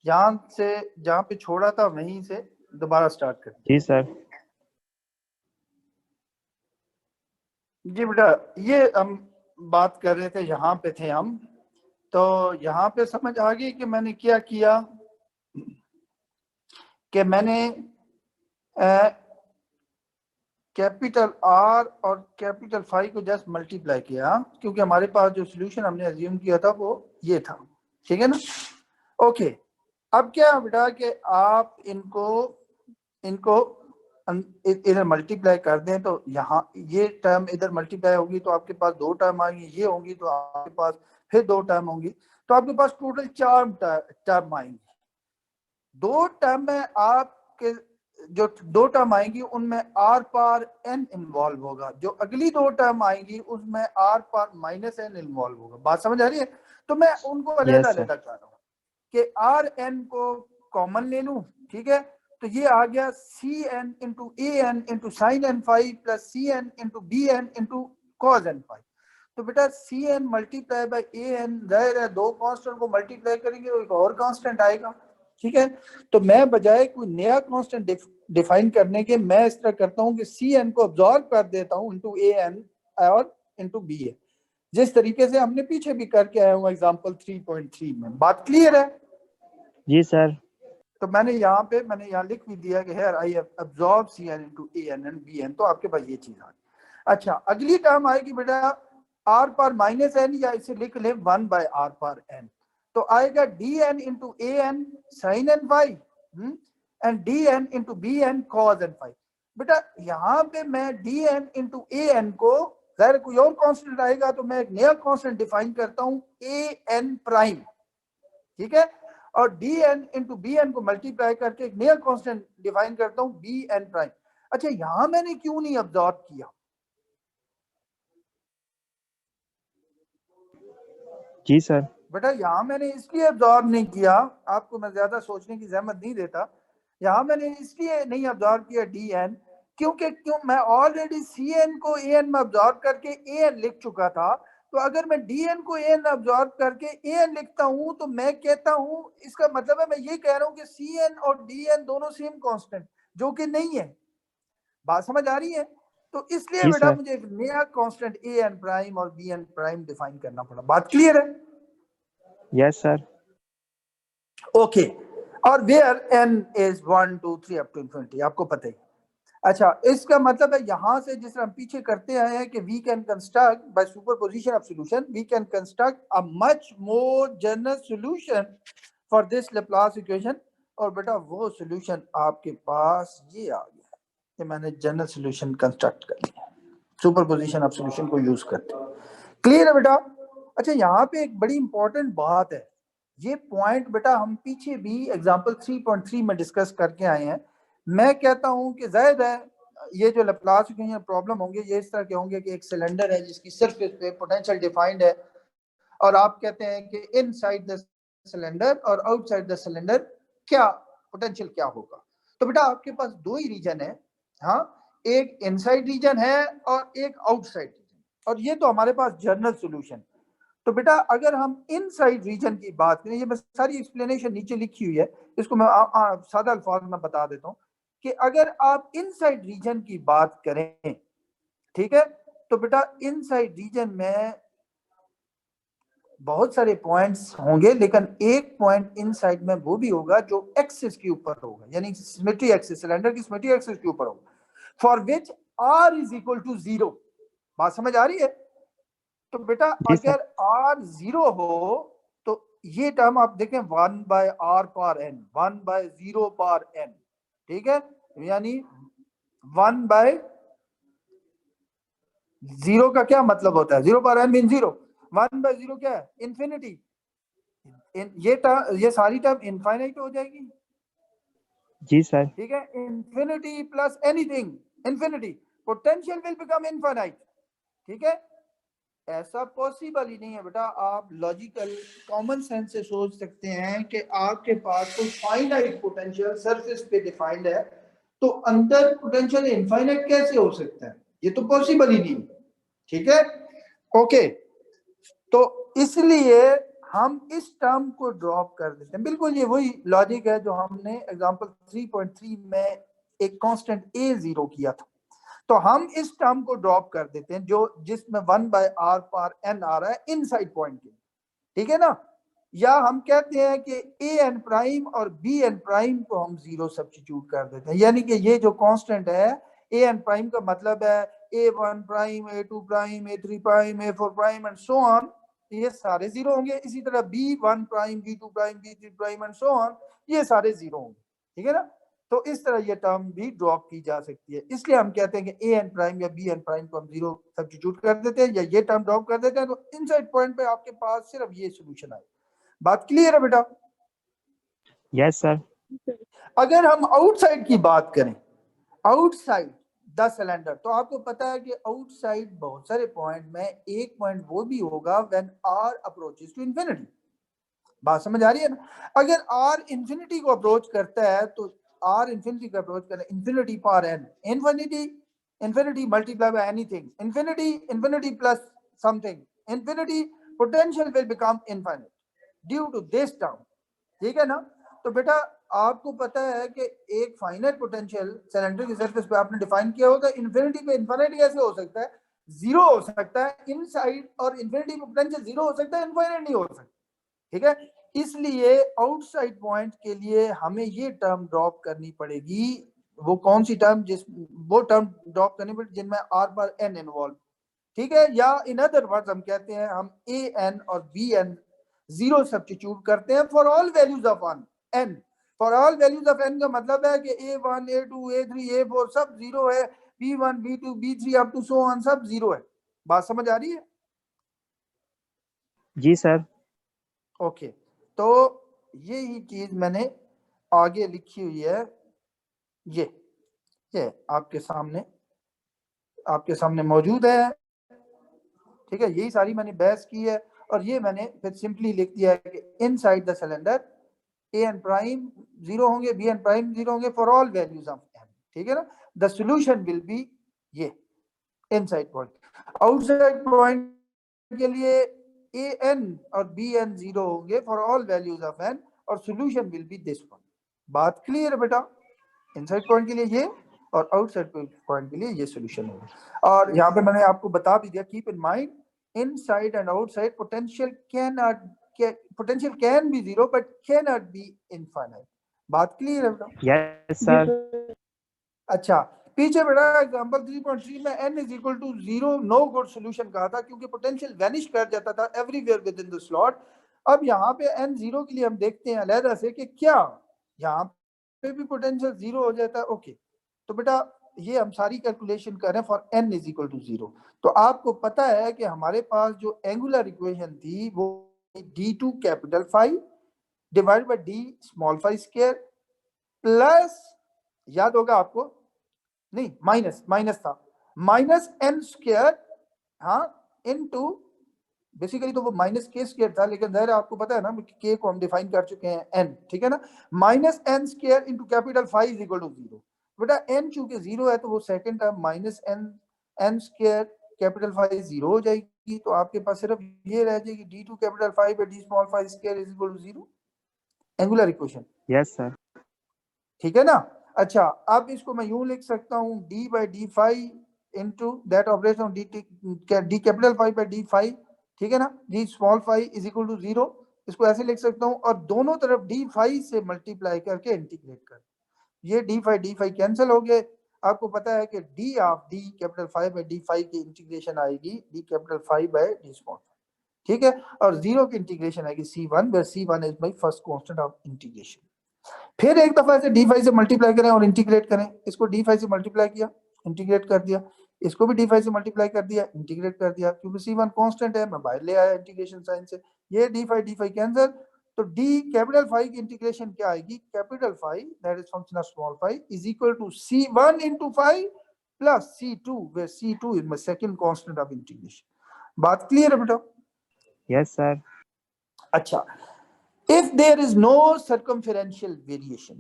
यहाँ से जहाँ पे छोड़ा था वहीं से दोबारा स्टार्ट कर। जी सर। जी बेटा, ये हम बात कर रहे थे, यहाँ पे थे हम। तो यहाँ पे समझ आ गई कि मैंने क्या किया, कि मैंने कैपिटल आर और कैपिटल फाई को जस्ट मल्टीप्लाई किया, क्योंकि हमारे पास जो सोल्यूशन हमने अज्यूम किया था वो ये था। ठीक है ना? ओके। अब क्या है बेटा कि आप इनको इधर मल्टीप्लाई कर दें, तो यहाँ ये टर्म इधर मल्टीप्लाई होगी तो आपके पास 2 टर्म आएंगी, ये होंगी तो आपके पास फिर 2 टर्म होंगी, तो आपके पास टोटल 4 टर्म आएंगी। 2 टर्म में आपके जो 2 टर्म आएंगी उनमें आर पार एन इन्वॉल्व होगा, जो अगली 2 टर्म आएंगी उसमें R power minus N involve होगा। बात समझ आ रही है? तो मैं उनको अलग अलग कर रहा हूँ कि आर एन को कॉमन ले लूं। ठीक है, तो ये आ गया C N into A N into sine N five plus C N into B N into cos N five. तो बेटा C N multiply by A N, जाहिर है 2 कांस्टेंट को मल्टीप्लाई करेंगे तो एक और कांस्टेंट आएगा। ठीक है, तो मैं बजाय कोई नया कांस्टेंट डिफाइन करने के, मैं इस तरह करता हूँ कि सी एन को अब्सॉर्ब कर देता हूँ इंटू ए एन और इंटू बी एन, जिस तरीके से हमने पीछे भी करके आया हूँ एग्जाम्पल 3.3 में। बात क्लियर है? जी सर। तो मैंने यहाँ लिख भी दिया कि here I absorb C N into A N and B N, तो आपके पास ये चीज आ गई। अच्छा, अगली टर्म आएगी बेटा आर पर माइनस एन, या इसे लिख ले 1 बाय आर पर एन। तो आएगा D N into A N sine N five and D N into B N cos N five. बेटा यहाँ पे मैं D N into A N को, जाहिर कोई और कांस्टेंट आएगा तो मैं एक नया कांस्टेंट डिफाइन करता हूँ ए एन प्राइम। ठीक है, और D N into B N को मल्टीप्लाई करके एक नया कांस्टेंट डिफाइन करता हूं बी एन प्राइम। अच्छा, यहां मैंने क्यों नहीं अब्सॉर्ब किया? जी सर। बेटा यहां मैंने इसलिए अब्सॉर्ब नहीं किया, आपको मैं ज्यादा सोचने की जहमत नहीं देता, यहां मैंने इसलिए नहीं अब्सॉर्ब किया डी एन, क्यों मैं ऑलरेडी सी एन को ए एन में अब्सॉर्ब करके ए एन लिख चुका था। तो अगर मैं डी एन को ए एन अब्सॉर्ब करके ए एन लिखता हूं तो मैं कहता हूं, इसका मतलब है मैं ये कह रहा हूं कि सी एन और डी एन दोनों सेम कांस्टेंट, जो कि नहीं है। बात समझ आ रही है? तो इसलिए जी बेटा सर। मुझे एक नया कांस्टेंट ए एन प्राइम और बी एन प्राइम डिफाइन करना पड़ा। बात क्लियर है? Yes sir. ओके। और where N is 1 2 3 up to infinity, आपको पता ही। अच्छा, इसका मतलब है यहां से जिस तरह हम पीछे करते आए हैं कि we can construct by superposition of solution, we can construct a much more general solution for this Laplace equation. और बेटा वो सॉल्यूशन आपके पास ये आ गया कि मैंने जनरल सॉल्यूशन कंस्ट्रक्ट कर दिया सुपरपोजिशन ऑफ सॉल्यूशन को यूज करते। क्लियर है बेटा? अच्छा, यहाँ पे एक बड़ी इंपॉर्टेंट बात है, ये पॉइंट बेटा हम पीछे भी एग्जांपल 3.3 में डिस्कस करके आए हैं। मैं कहता हूं कि जायद है ये जो लैप्लास इक्वेशन प्रॉब्लम होंगे ये इस तरह के होंगे कि एक सिलेंडर है जिसकी सरफेस पे पोटेंशियल डिफाइंड है, और आप कहते हैं कि इनसाइड द सिलेंडर और आउटसाइड द सिलेंडर क्या पोटेंशियल क्या होगा। तो बेटा आपके पास 2 ही रीजन है, हाँ, एक इनसाइड रीजन है और एक आउटसाइड रीजन, और ये तो हमारे पास जनरल सॉल्यूशन। तो बेटा अगर हम इनसाइड रीजन की बात करें, ये मैं सारी एक्सप्लेनेशन नीचे लिखी हुई है, इसको मैं सादा अल्फाज में बता देता हूं कि अगर आप इनसाइड रीजन की बात करें, ठीक है, तो बेटा इनसाइड रीजन में बहुत सारे पॉइंट्स होंगे, लेकिन एक पॉइंट इनसाइड में वो भी होगा जो एक्सिस के ऊपर होगा, यानी सिमेट्री एक्सिस, सिलेंडर की सिमेट्री एक्सिस के ऊपर होगा, for which R is equal to 0। बात समझ आ रही है? तो बेटा जी सर। अगर आर 0 हो तो ये टर्म आप देखें 1 by R power N, 1 by 0 power N, ठीक है, यानी 1 बाय 0 का क्या मतलब होता है? 0 पार एन मीन 0, 1 बाय 0 क्या है? इंफिनिटी। ये सारी टर्म इनफाइनाइट हो जाएगी। जी सर। ठीक है, infinity plus anything infinity, potential will become infinite. ठीक है, ऐसा पॉसिबल ही नहीं है बेटा। आप लॉजिकल कॉमन सेंस से सोच सकते हैं कि आपके पास कोई फाइनाइट पोटेंशियल सरफेस पे डिफाइंड है, तो अंदर पोटेंशियल इनफाइनाइट कैसे हो सकता है? ये तो पॉसिबल ही नहीं। ठीक है, ओके। तो इसलिए हम इस टर्म को ड्रॉप कर देते हैं। बिल्कुल ये वही लॉजिक है जो हमने एग्जांपल 3.3 में एक कांस्टेंट a जीरो किया था। तो हम इस टर्म को ड्रॉप कर देते हैं जो जिसमें 1/r पावर n आ रहा है इनसाइड पॉइंट के, ठीक है ना। या हम कहते हैं कि ए एन प्राइम और बी एन प्राइम को हम जीरो सब्स्टिट्यूट कर देते हैं, यानी कि ये जो कांस्टेंट है ए एन प्राइम का मतलब है A1 prime, A2 prime, A3 prime, A4 prime and so on, ये सारे जीरो होंगे। इसी तरह B1 prime, B2 prime, B3 prime and so on, ये सारे जीरो होंगे, ठीक है ना। तो इस तरह ये टर्म भी ड्रॉप की जा सकती है। इसलिए हम कहते हैं कि ए एन प्राइम या बी एन प्राइम को हम जीरो सब्स्टिट्यूट कर देते हैं या ये टर्म ड्रॉप कर देते हैं, तो इनसाइड पॉइंट पे आपके पास सिर्फ ये सॉल्यूशन आएगा। बात क्लियर है बेटा? Yes sir. अगर हम आउटसाइड की बात करें, आउटसाइड द सिलेंडर, तो आपको पता है कि आउटसाइड बहुत सारे पॉइंट में एक पॉइंट वो भी होगा when r approaches to infinity. बात समझ आ रही है ना? अगर r इंफिनिटी को अप्रोच करता है तो r इंफिनिटी को अप्रोच कर infinity power n, infinity infinity multiply by anything, infinity infinity plus something, infinity, potential will become infinite due to this term, ठीक है ना। तो बेटा आपको पता है कि एक फाइनाइट पोटेंशियल सिलेंडर की सरफेस पे आपने डिफाइन किया होगा, इन्फिनिटी पे इनफिनिटी कैसे हो सकता है? जीरो हो सकता है इनसाइड, और इन्फिनिटी पे पोटेंशियल जीरो हो सकता है, इनफिनिट नहीं हो सकता, ठीक है। इसलिए आउटसाइड पॉइंट के लिए हमें ये टर्म ड्रॉप करनी पड़ेगी। वो कौन सी टर्म? वो टर्म ड्रॉप करनी पड़ेगी जिनमें r पर n इन्वॉल्व, ठीक है। या इन अदर वर्ड्स हम कहते हैं हम a n और b n जीरो सब्स्टिट्यूट करते हैं for all values of n। For all values of n का मतलब है कि a1, a2, a3, a4 सब जीरो है, b1, b2, b3 up to so on सब जीरो है। बात समझ आ रही है? जी सर। ओके, तो यही चीज मैंने आगे लिखी हुई है, ये आपके सामने मौजूद है, ठीक है। यही सारी मैंने बहस की है और ये मैंने फिर सिंपली लिख दिया है कि inside the cylinder A N prime zero होंगे, बी एन प्राइम जीरो होंगे for all values of N, ठीक है ना। द सॉल्यूशन विल बी ये इनसाइड पॉइंट। आउटसाइड पॉइंट के लिए ए एन और बी एन जीरो होंगे for all values of N और solution will be this one. बात क्लियर है बेटा? इनसाइड पॉइंट के लिए ये और आउटसाइड पॉइंट के लिए ये सॉल्यूशन होगा। और यहाँ पे मैंने आपको बता भी दिया, keep in mind inside and outside potential can be zero but can not be infinite. बात क्लियर है बेटा? Yes sir. अच्छा, पीछे बेटा एग्जांपल 3.3 में n is equal to 0 no good solution कहा था क्योंकि पोटेंशियल वैनिश कर जाता था everywhere with in the slot. अब यहाँ पे n जीरो के लिए हम देखते हैं अलहदा से कि क्या यहाँ पे भी पोटेंशियल जीरो हो जाता है। ओके, तो बेटा ये हम सारी कैलकुलेशन कर रहे हैं for n is equal to 0। तो आपको पता है कि हमारे पास जो एंगुलर इक्वेशन थी वो d2 capital phi divide by d small phi square plus, याद होगा आपको, नहीं माइनस था, माइनस एन स्क्वायर, हाँ, इनटू, बेसिकली तो वो माइनस के स्क्वायर था लेकिन जाहिर आपको पता है ना के को हम डिफाइन कर चुके हैं एन, ठीक है ना। Minus N square into capital five is equal to 0। बेटा एन चूंकि 0 है तो वो second term minus N square capital five 0 हो जाएगी, तो आपके पास सिर्फ ये रह जाएगी d2 capital five D small five square is equal to 0, angular equation, yes sir. ठीक है ना। अच्छा, अब इसको मैं यूं लिख सकता हूं d by D five into that operation D capital five by D five, ठीक है ना, d small five is equal to 0, इसको ऐसे लिख सकता हूं और दोनों तरफ d फाइव से मल्टीप्लाई करके इंटीग्रेट कर, ये d फाइव कैंसिल हो गए। आपको पता है कि d of d capital five by D five की इंटीग्रेशन आएगी d capital five by D small, ठीक है, और 0 की इंटीग्रेशन आएगी c1 where c1 is my first constant of integration. फिर एक दफा से d5 से मल्टीप्लाई करें और इंटीग्रेट करें, इसको d5 से मल्टीप्लाई किया, इंटीग्रेट कर दिया, इसको भी d5 से मल्टीप्लाई कर दिया, इंटीग्रेट कर दिया, क्योंकि c1 कांस्टेंट है मैं बाहर ले आया इंटीग्रेशन साइन से, ये d5 कैंसिल, तो d कैपिटल 5 की इंटीग्रेशन क्या आएगी, capital 5 that is function of small 5 is equal to c1 into 5 plus c2 where c2 is my second constant of integration. बात क्लियर है बेटा? Yes sir. अच्छा, if there is no circumferential variation,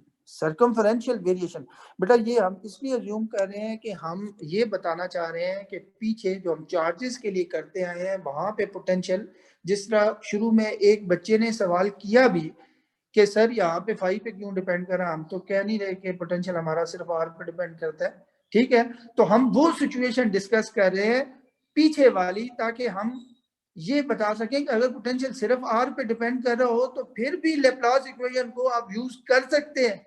बेटा ये हम इसलिए अज्यूम कर रहे हैं कि हम ये बताना चाह रहे हैं कि पीछे जो हम चार्जेस के लिए करते आए हैं वहां पे पोटेंशियल जिस तरह शुरू में एक बच्चे ने सवाल किया भी कि सर यहाँ पे फाई पे क्यों डिपेंड कर रहा है, हम तो कह नहीं रहे कि पोटेंशियल हमारा सिर्फ आर पे डिपेंड करता है, ठीक है। तो हम वो सिचुएशन डिस्कस कर रहे हैं पीछे वाली, ताकि हम ये बता सकें कि अगर पोटेंशियल सिर्फ आर पे डिपेंड कर रहा हो तो फिर भी लेप्लास इक्वेशन को आप यूज कर सकते हैं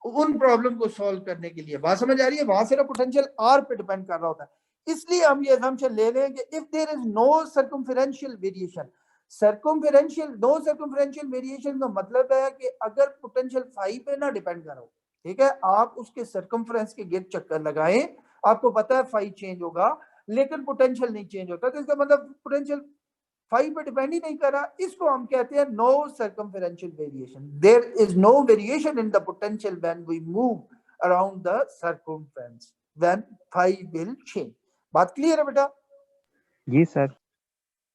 उन प्रॉब्लम को सॉल्व करने के लिए। बात समझ आ रही है? वहां सिर्फ पोटेंशियल आर पे डिपेंड कर रहा होता है, इसलिए हम ये असम्पशन ले लें कि if there is no circumferential variation, no circumferential variation का मतलब है कि अगर पोटेंशियल फाई पे ना डिपेंड कर रहा हो, ठीक है, आप उसके सर्कमफेरेंस के गिर्द चक्कर लगाएं, आपको पता है फाई चेंज होगा लेकिन पोटेंशियल नहीं चेंज होता, तो इसका मतलब पोटेंशियल फाई पे डिपेंड ही नहीं कर रहा, इसको हम कहते हैं no circumferential variation. There is no variation in the potential when we move around the circumference, when phi will change. बात क्लियर है बेटा? जी सर।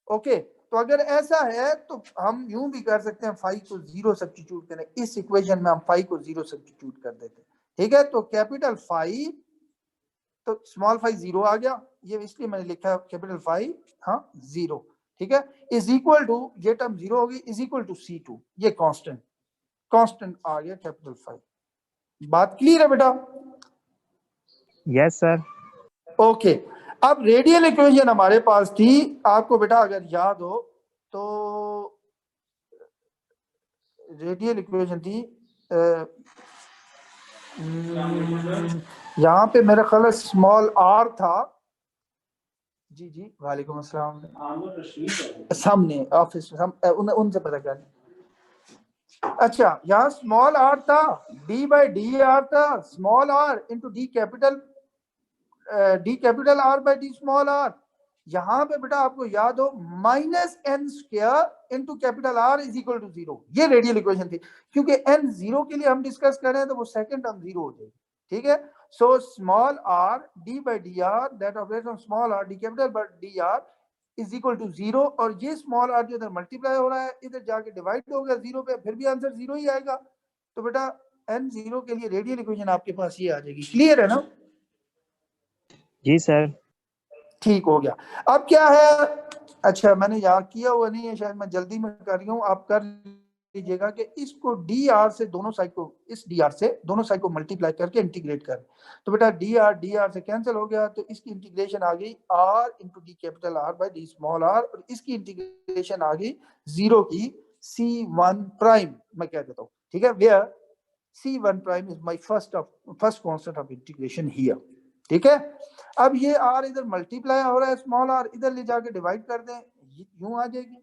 ओके, तो अगर ऐसा है तो हम यूं भी कर सकते हैं, फाई को जीरो सब्स्टिट्यूट करें इस इक्वेशन में, हम फाई को जीरो सब्स्टिट्यूट कर देते हैं, ठीक है। तो कैपिटल फाई, तो स्मॉल फाई जीरो आ गया, ये इसलिए मैंने लिखा कैपिटल फाई हाँ जीरो, ठीक है, इज इक्वल टू, ये टर्म जीरो होगी, इज इक्वल टू C2, ये कांस्टेंट आ गया कैपिटल फाई। बात क्लियर है बेटा? Yes sir. ओके, अब रेडियल इक्वेशन हमारे पास थी, आपको बेटा अगर याद हो तो रेडियल इक्वेशन थी यहाँ पे मेरा ख्याल स्मॉल आर था। जी जी, वालेकुम अस्सलाम। सामने ऑफिस उनसे पता कर। अच्छा, यहाँ स्मॉल आर था, डी बाई डी आर था, small R into D capital R by D small R. यहाँ पे बेटा आपको याद हो minus N square into capital R is equal to zero, ये रेडियल इक्वेशन थी। क्योंकि एन जीरो के लिए हम डिस्कस कर रहे हैं तो वो सेकंड टर्म जीरो हो जाएगी, ठीक है। So small R D by D R that operates on small R D capital by D R is equal to zero, और ये स्मॉल आर जो इधर मल्टीप्लाई हो रहा है इधर जाके डिवाइड हो गया जीरो पे, फिर भी आंसर जीरो ही आएगा। तो बेटा एन जीरो के लिए रेडियल इक्वेशन आपके पास ये आ जाएगी। क्लियर है ना? जी सर। ठीक हो गया। अब क्या है, अच्छा मैंने याद किया हुआ नहीं है, शायद मैं जल्दी में कर रही हूँ, आप कर लीजिएगा कि इसको डी आर से दोनों साइड को, इस डी आर से दोनों साइड को मल्टीप्लाई करके इंटीग्रेट कर, तो बेटा डी आर से कैंसिल हो गया, तो इसकी इंटीग्रेशन आ गई R into D capital R by D small R, और इसकी इंटीग्रेशन आ गई जीरो की C1 प्राइम, मैं कह देता हूँ, ठीक है, where C1 prime is my first constant of integration here, ठीक है। अब ये आर इधर मल्टीप्लाई हो रहा है, स्मॉल आर इधर ले जाके डिवाइड कर दें, यूं आ जाएगी।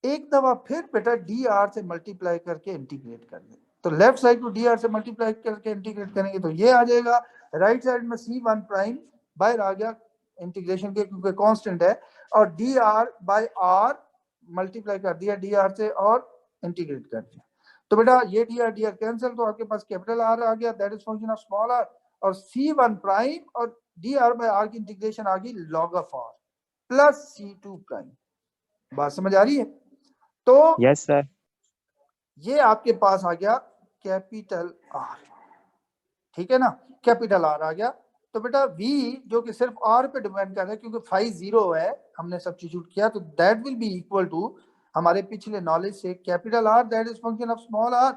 एक दफा फिर बेटा डी आर से मल्टीप्लाई करके इंटीग्रेट कर दें, तो लेफ्ट साइड को डी आर से मल्टीप्लाई करके इंटीग्रेट करेंगे तो ये आ जाएगा, राइट साइड में C1 प्राइम बाहर आ गया इंटीग्रेशन के, क्योंकि कांस्टेंट है, और D R by R multiply कर दिया डी आर से और इंटीग्रेट कर दिया, तो बेटा ये डी आर कैंसिल, तो आपके पास कैपिटल आर आ गया, that is function of small R, और C1 प्राइम और डी आर बाई आर की इंटीग्रेशन आ गई log of R plus C2 prime. बात समझ आ रही है? तो यस सर। ये आपके पास आ गया कैपिटल आर, ठीक है ना, कैपिटल आर आ गया। तो बेटा v जो कि सिर्फ r पे डिपेंड कर रहा है क्योंकि फाई जीरो है, हमने सब्स्टिट्यूट किया, तो that will be equal to हमारे पिछले नॉलेज से capital R that is function of small R,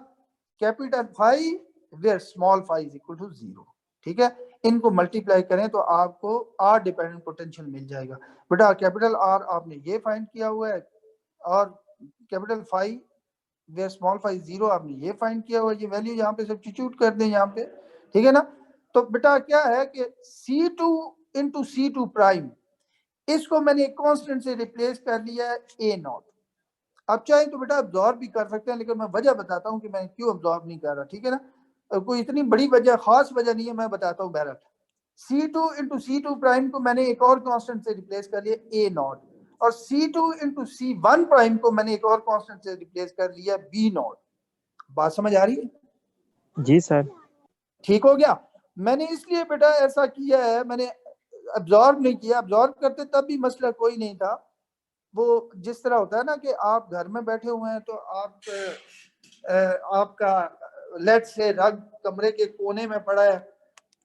capital phi where small phi is equal to zero, ठीक है। इनको मल्टीप्लाई करें तो आपको आर डिपेंडेंट पोटेंशियल मिल जाएगा। बेटा कैपिटल आर आपने ये फाइंड किया हुआ है, और capital phi where small phi zero आपने ये फाइंड किया हुआ है, ये वैल्यू यहाँ पे सब्स्टिट्यूट कर दें यहाँ पे, ठीक है ना। तो बेटा क्या है कि C2 इंटू C2 प्राइम, इसको मैंने एक कांस्टेंट से रिप्लेस कर लिया है A नॉट। अब चाहे तो बेटा अब्जॉर्ब भी कर सकते हैं, लेकिन मैं वजह बताता हूँ कि मैं क्यों अब्जॉर्ब नहीं कर रहा, ठीक है ना, कोई इतनी बड़ी वजह, खास वजह नहीं है, मैं बताता हूँ। बहरहाल C2 इंटू C2 प्राइम को मैंने एक और कांस्टेंट से रिप्लेस कर लिया A नॉट, और C2 इंटू C1 प्राइम को मैंने एक और कांस्टेंट से रिप्लेस कर लिया B नॉट। बात समझ आ रही है? जी सर। ठीक हो गया। मैंने इसलिए बेटा ऐसा किया है, मैंने अब्जॉर्ब नहीं किया, अब्जॉर्ब करते तब भी मसला कोई नहीं था। वो जिस तरह होता है ना कि आप घर में बैठे हुए हैं तो आपका लेट से रग कमरे के कोने में पड़ा है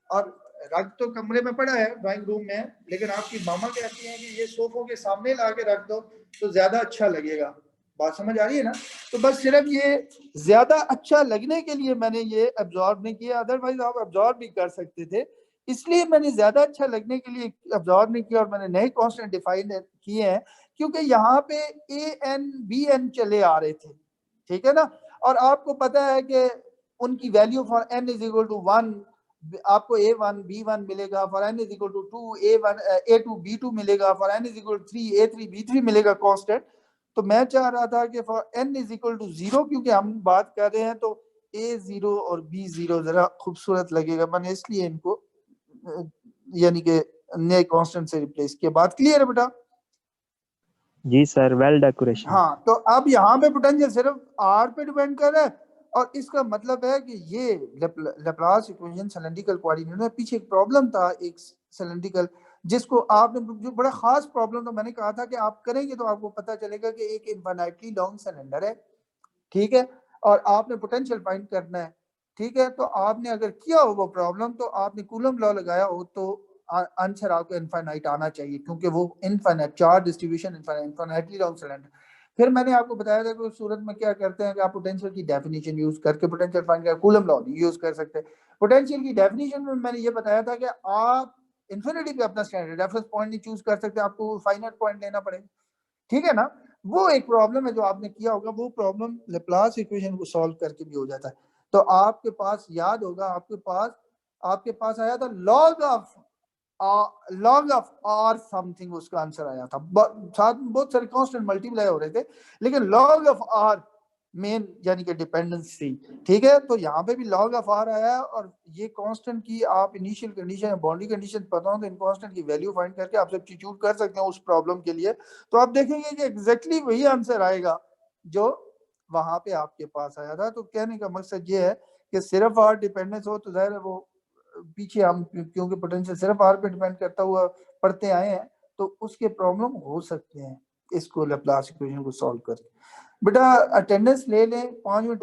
और रख तो कमरे में पड़ा है, ड्राइंग रूम में है, लेकिन आपकी मामा कहती हैं कि ये सोफों के सामने ला के रख दो तो ज्यादा अच्छा लगेगा। बात समझ आ रही है ना? तो बस सिर्फ ये ज्यादा अच्छा लगने के लिए मैंने ये अब्जॉर्ब नहीं किया, अदरवाइज आप अब्जॉर्ब भी कर सकते थे। इसलिए मैंने ज्यादा अच्छा लगने के लिए अब्जॉर्ब नहीं किया और मैंने नए कॉन्स्टेंट डिफाइन किए हैं, क्योंकि यहाँ पे AN BN चले आ रहे थे, ठीक है ना। और आपको पता है कि उनकी value for n is equal to 1, आपको A1 B1 मिलेगा, for n is equal to 2 A1 A2 B2 मिलेगा, for n is equal to 3 A3 B3 मिलेगा कांस्टेंट। तो मैं चाह रहा था कि for n is equal to 0, क्योंकि हम बात कर रहे हैं तो A0 और B0 जरा खूबसूरत लगेगा, मैंने इसलिए इनको यानी कि नए कांस्टेंट से रिप्लेस किया। बात क्लियर है बेटा? जी सर, वेल डेकोरेशन। हाँ, तो अब यहाँ पे पोटेंशियल सिर्फ R पे डिपेंड कर रहा है, और इसका मतलब है कि ये लेप्लास इक्वेशन सिलेंड्रिकल कोऑर्डिनेट में पीछे एक प्रॉब्लम था, एक सिलेंड्रिकल, जिसको आपने जो बड़ा खास प्रॉब्लम था, मैंने कहा था कि आप करेंगे तो आपको पता चलेगा कि एक इनफाइनाइटली लॉन्ग सिलेंडर है, ठीक है, और आपने पोटेंशियल फाइंड करना है, ठीक है। तो आपने अगर किया हो वो प्रॉब्लम, तो आपने कूलम लॉ लगाया हो, तो आंसर आपको इनफाइनाइट आना चाहिए, क्योंकि वो infinite charge distribution infinitely long cylinder. फिर मैंने आपको बताया था कि उस सूरत में क्या करते हैं कि आप पोटेंशियल की डेफिनेशन यूज करके पोटेंशियल फाइंड कर, कूलम लॉ नहीं यूज कर सकते। पोटेंशियल की डेफिनेशन में मैंने ये बताया था कि आप इन्फिनिटी पे अपना स्टैंडर्ड रेफरेंस पॉइंट नहीं चूज कर सकते, आपको फाइनाइट पॉइंट लेना पड़ेगा, ठीक है ना। वो एक प्रॉब्लम है जो आपने किया होगा, वो प्रॉब्लम लेप्लास इक्वेशन को सॉल्व करके भी हो जाता है। तो आपके पास याद होगा, आपके पास आया था लॉग ऑफ आर समथिंग, उसका आंसर आया था, साथ में बहुत सारे कांस्टेंट मल्टीप्लाई हो रहे थे, लेकिन लॉग ऑफ आर मेन यानी कि डिपेंडेंस थी, ठीक है। तो यहाँ पे भी लॉग ऑफ आर आया है, और ये कांस्टेंट की आप इनिशियल कंडीशन या बाउंड्री कंडीशन पता हो तो इन कांस्टेंट की वैल्यू फाइंड करके आप सब्स्टिट्यूट कर सकते हैं उस प्रॉब्लम के लिए, तो आप देखेंगे कि एग्जैक्टली वही आंसर आएगा जो वहां पे आपके पास आया था। तो कहने का मकसद ये है कि सिर्फ आर डिपेंडेंस हो तो जाहिर है वो पीछे हम, क्योंकि पोटेंशियल सिर्फ आर पे डिपेंड करता हुआ पढ़ते आए हैं, तो उसके प्रॉब्लम हो सकते हैं इसको लेप्लास इक्वेशन को सॉल्व करके। बेटा अटेंडेंस ले लें 5 मिनट।